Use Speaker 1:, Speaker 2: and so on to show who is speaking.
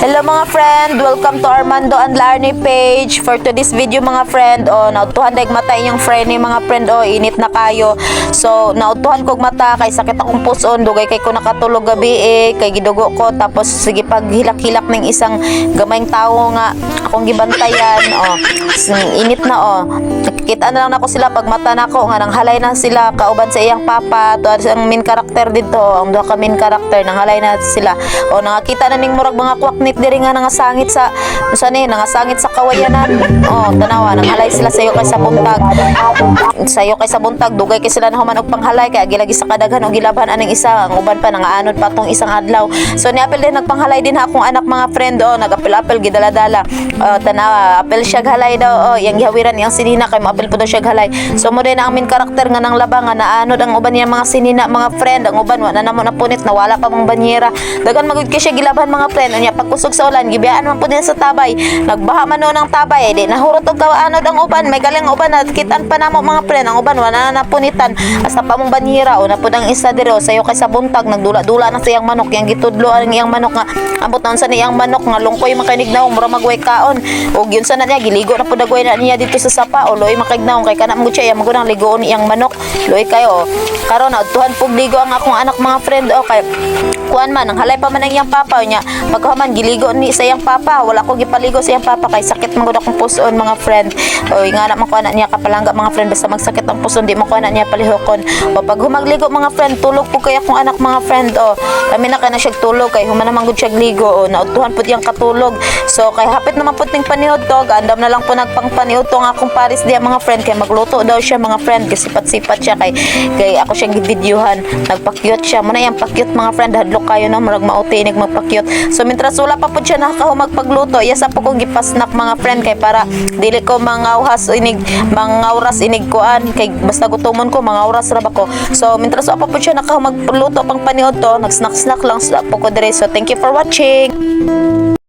Speaker 1: Hello mga friend, welcome to Armando and Larny page. For today's video mga friend, nautuhan daig mata inyong friend ni mga friend, init na kayo. So nautuhan kog mata kay sakit akong puson, dugay kay ko nakatulog gabi kay gidugo ko, tapos sige pag hilak-hilak ning isang gamayng tawo nga akong gibantayan. Init na nakikita na lang nako sila pag mata nako nga nanghalay na sila kauban sa iyang papa. To ang main character dito, ang duha ka main character nanghalay na sila. Nakakita na ning murag mga kwaknit diri nga nangasangit sa nangasangit sa kawayanan. Tanawa nanghalay sila sayo kay sa buntag, dugay kay sila nahuman og panghalay kay gilagi sa kadaghan og gilabhan aning isa, ang uban pa nangaanod pa tong isang adlaw. So niapil din nagpanghalay din akong anak mga friend, nagapil-apil gidala-dala. Tanawa apil siya halay daw, yang gihawiran yang sinina kay maapil po daw siya halay. So mo din ang main karakter nga nang labang nga naanod ang uban niya mga sinina mga friend, ang uban wa na namo napunit nawala pa mong banyera. Dagan magud kay siya gilabhan mga friend, unya pagkusog sa ulan gibiyaan man pud niya sa tabay, nagbaha man ng tabay, di nahurot og kawaanod ang uban, may galing uban na kitan pa namo mga friend, ang uban wala na napunitan hasta pa mong banyera. Na pud ang isa diri sayo kay sa buntag nagdula-dula na sa iyang manok, yang gitudlo ang iyang manok nga ambot na sa niyang manok nga lungkoy makanignaw mura magway kaon, ug yun sa na niya giligo na pud dagway na niya dito sa sapa o loy makignaw kay kana mo siya magunang ligoon iyang manok loy kayo. Karon adtuhan pug ligo ang akong anak mga friend, kay kuan man ang halay pa man ang iyang papa niya pagkaman giligo ni sa iyang papa, wala ko gipaligo sa iyang papa kay sakit man gud akong puson mga friend. Nga na man ko anak niya kapalangga mga friend, basta magsakit ang puson di mo ko anak niya palihokon. Pag humagligo mga friend, tulog po kay akong anak mga friend, kami na kana siya tulog kay human naman gud siya ligo, nautuhan pud iyang katulog. So kay hapit naman pud ning panihod to, gandam na lang po nagpangpanihod to nga akong paris diya mga friend, kay magluto daw siya mga friend, kasi sipat-sipat siya kay ako siya givideohan, nagpakyut siya mo na yang pakyut mga friend, hadlok kayo na murag mauti inig magpakyut. So mintras wala pa pud siya nakahumag pagluto, yasa po kong gipasnak mga friend, kay para dili ko mangawhas inig mangawras inig kuan, kay basta gutomon ko mangawras ra ba ko. So mintras wala pa pud siya nakahumag pagluto pang panihod to, nagsnack-snack lang sa po ko dire. So thank you for watching.